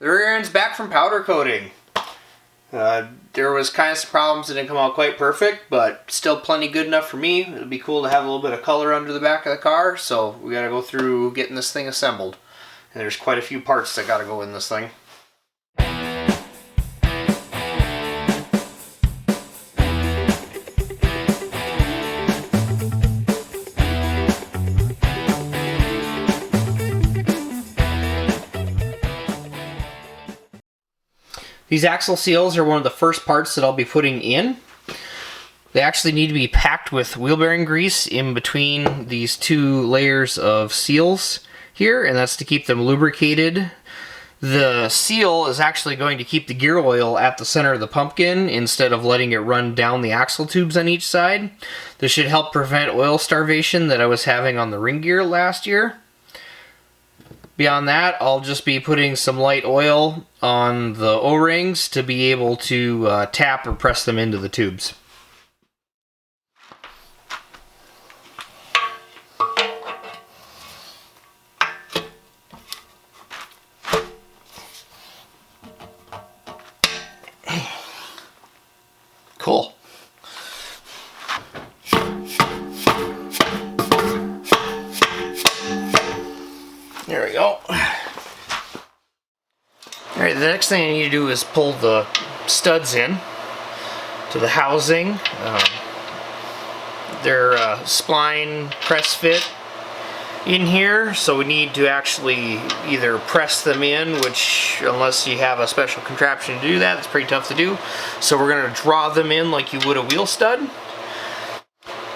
The rear end's back from powder coating. There was kind of some problems that didn't come out quite perfect, but still plenty good enough for me. It would be cool to have a little bit of color under the back of the car, so we got to go through getting this thing assembled. And there's quite a few parts that got to go in this thing. These axle seals are one of the first parts that I'll be putting in. They actually need to be packed with wheel bearing grease in between these two layers of seals here, and that's to keep them lubricated. The seal is actually going to keep the gear oil at the center of the pumpkin instead of letting it run down the axle tubes on each side. This should help prevent oil starvation that I was having on the ring gear last year. Beyond that, I'll just be putting some light oil on the O-rings to be able to tap or press them into the tubes. Cool. There we go. Alright, the next thing I need to do is pull the studs in to the housing. They're spline press fit in here, so we need to actually either press them in, which unless you have a special contraption to do that, it's pretty tough to do. So we're going to draw them in like you would a wheel stud.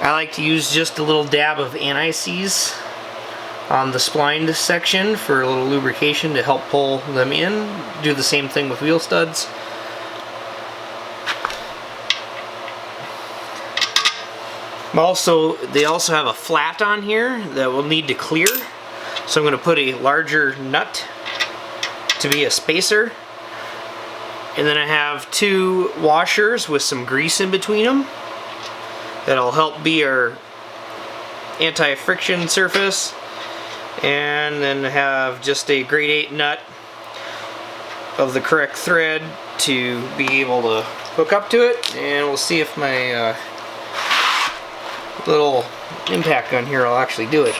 I like to use just a little dab of anti-seize on the spline section for a little lubrication to help pull them in. Do the same thing with wheel studs. They also have a flat on here that we'll need to clear. So I'm going to put a larger nut to be a spacer. And then I have two washers with some grease in between them. That'll help be our anti-friction surface. And then have just a grade 8 nut of the correct thread to be able to hook up to it. And we'll see if my little impact gun here will actually do it.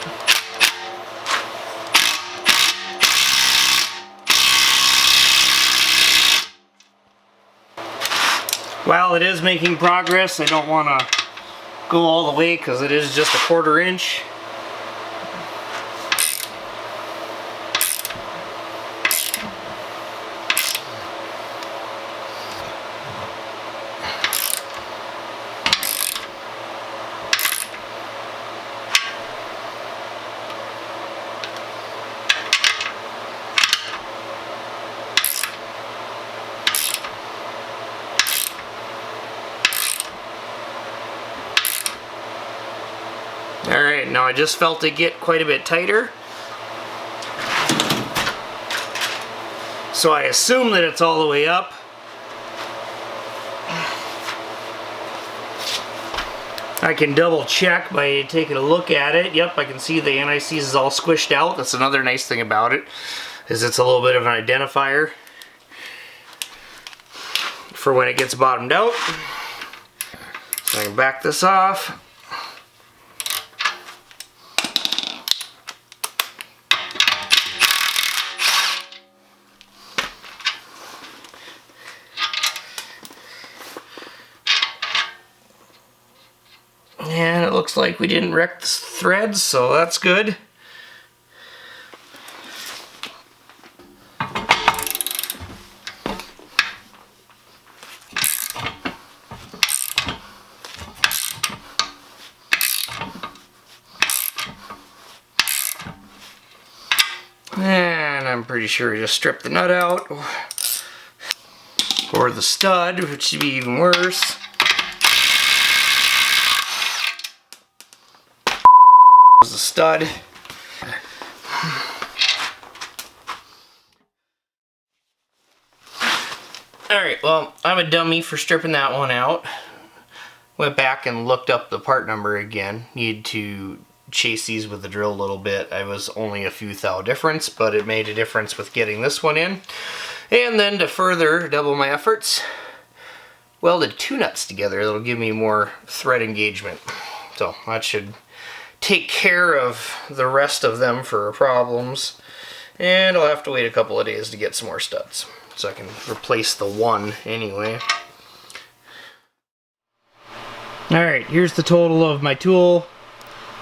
While it is making progress, I don't want to go all the way because it is just a 1/4 inch. Alright, now I just felt it get quite a bit tighter. So I assume that it's all the way up. I can double check by taking a look at it. Yep, I can see the anti-seize is all squished out. That's another nice thing about it, is it's a little bit of an identifier for when it gets bottomed out. So I can back this off. And it looks like we didn't wreck the threads, so that's good. And I'm pretty sure we just stripped the nut out. Or the stud, which would be even worse. The stud. Alright, well, I'm a dummy for stripping that one out. Went back and looked up the part number again. Need to chase these with the drill a little bit. I was only a few thou difference, but it made a difference with getting this one in. And then to further double my efforts, welded 2 nuts together. That'll give me more thread engagement. So that should take care of the rest of them for problems. And I'll have to wait a couple of days to get some more studs, so I can replace the one anyway. Alright, here's the total of my tool.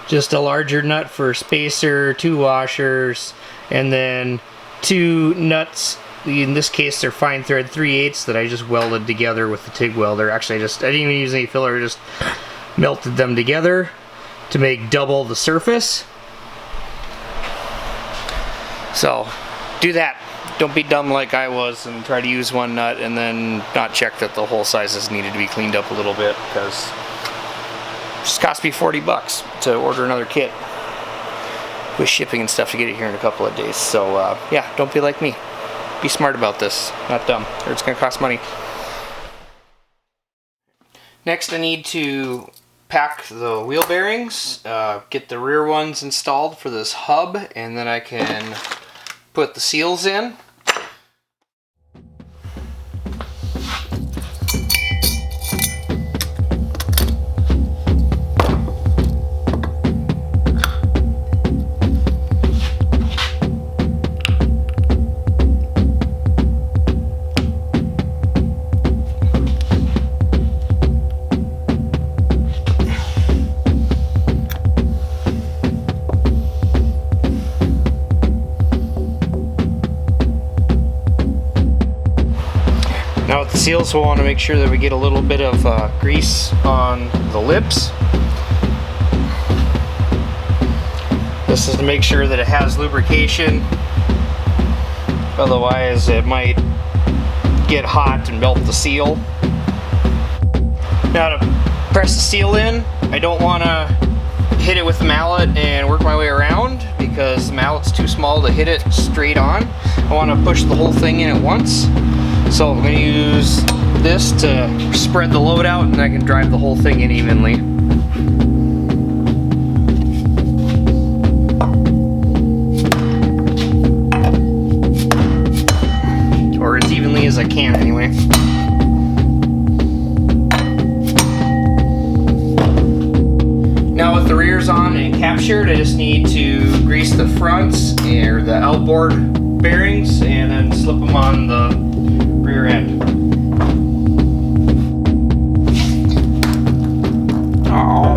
Just a larger nut for spacer, 2 washers, and then 2 nuts. In this case, they're fine thread 3/8 that I just welded together with the TIG welder. Actually, I didn't even use any filler, just melted them together to make double the surface. So, do that. Don't be dumb like I was and try to use one nut and then not check that the hole sizes needed to be cleaned up a little bit, because it just cost me 40 bucks to order another kit with shipping and stuff to get it here in a couple of days. So, yeah, don't be like me. Be smart about this, not dumb, or it's going to cost money. Next, I need to pack the wheel bearings, get the rear ones installed for this hub, and then I can put the seals in. Now with the seals, we'll want to make sure that we get a little bit of grease on the lips. This is to make sure that it has lubrication, otherwise it might get hot and melt the seal. Now to press the seal in, I don't want to hit it with the mallet and work my way around, because the mallet's too small to hit it straight on. I want to push the whole thing in at once. So I'm going to use this to spread the load out, and I can drive the whole thing in evenly. Or as evenly as I can anyway. Now with the rears on and captured, I just need to grease the fronts or the outboard bearings and then slip them on the rear end. Oh.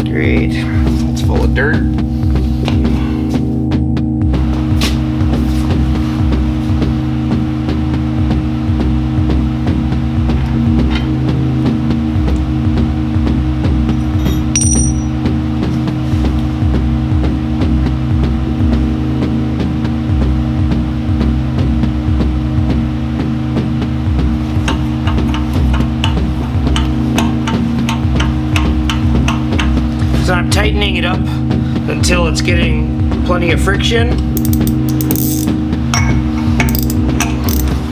Great. It's full of dirt. So I'm tightening it up until it's getting plenty of friction,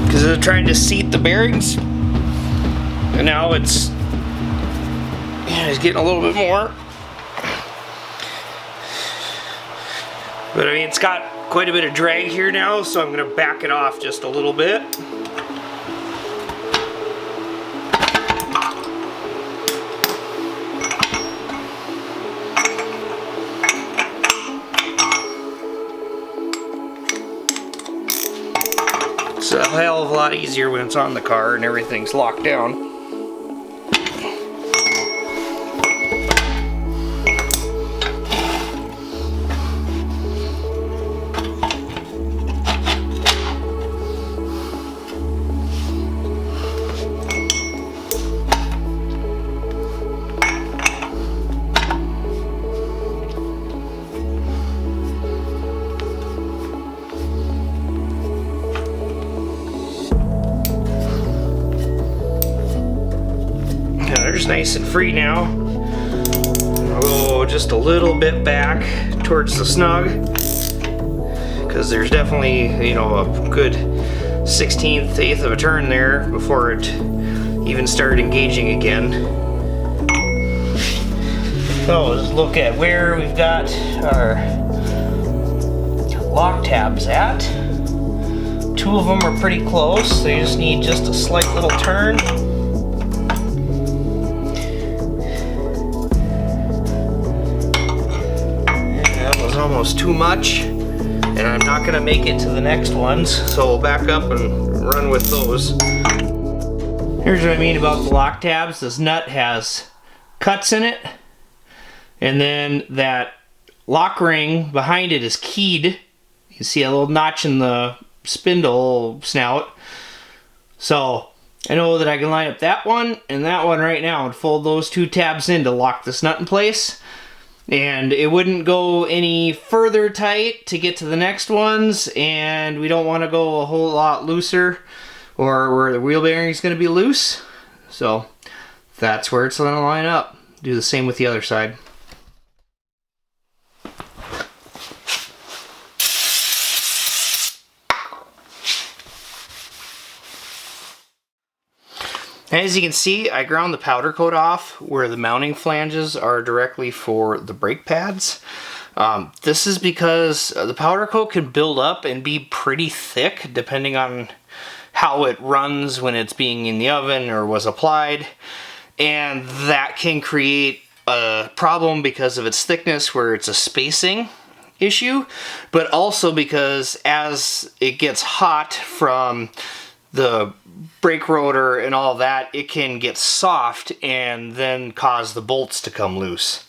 because I'm trying to seat the bearings, and now it's getting a little bit more. But I mean, it's got quite a bit of drag here now, so I'm going to back it off just a little bit. It's a hell of a lot easier when it's on the car and everything's locked down. They're nice and free now. I'll go just a little bit back towards the snug, because there's definitely, you know, a good 1/16, 1/8 of a turn there before it even started engaging again. So let's look at where we've got our lock tabs at. Two of them are pretty close, so you just need just a slight little turn. And that was almost too much, and I'm not going to make it to the next ones, so we'll back up and run with those. Here's what I mean about the lock tabs. This nut has cuts in it, and then that lock ring behind it is keyed. You see a little notch in the spindle snout. So I know that I can line up that one and that one right now and fold those two tabs in to lock this nut in place. And it wouldn't go any further tight to get to the next ones, and we don't want to go a whole lot looser or where the wheel bearing is going to be loose. So that's where it's going to line up. Do the same with the other side. As you can see, I ground the powder coat off where the mounting flanges are directly for the brake pads. This is because the powder coat can build up and be pretty thick depending on how it runs when it's being in the oven or was applied. And that can create a problem because of its thickness where it's a spacing issue, but also because as it gets hot from the brake rotor and all that, it can get soft and then cause the bolts to come loose.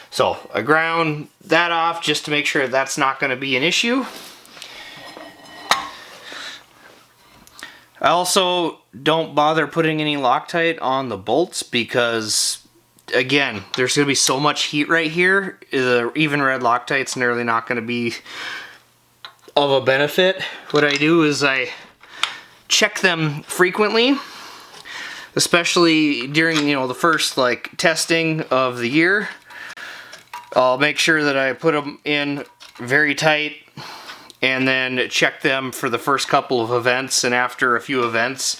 So I ground that off just to make sure that's not going to be an issue. I also don't bother putting any Loctite on the bolts because, again, there's going to be so much heat right here. The even red Loctite's nearly not going to be of a benefit. What I do is I check them frequently, especially during, you know, the first like testing of the year. I'll make sure that I put them in very tight and then check them for the first couple of events, and after a few events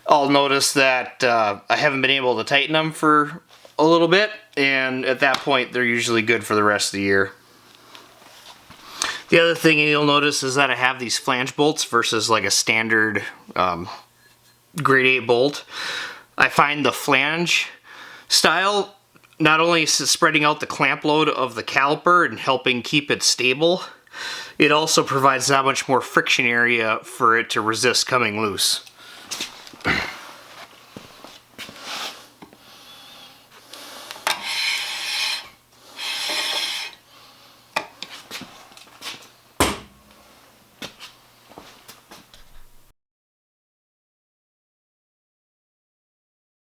I'll notice that I haven't been able to tighten them for a little bit, and at that point they're usually good for the rest of the year. The other thing you'll notice is that I have these flange bolts versus like a standard grade 8 bolt. I find the flange style not only is spreading out the clamp load of the caliper and helping keep it stable, it also provides that much more friction area for it to resist coming loose.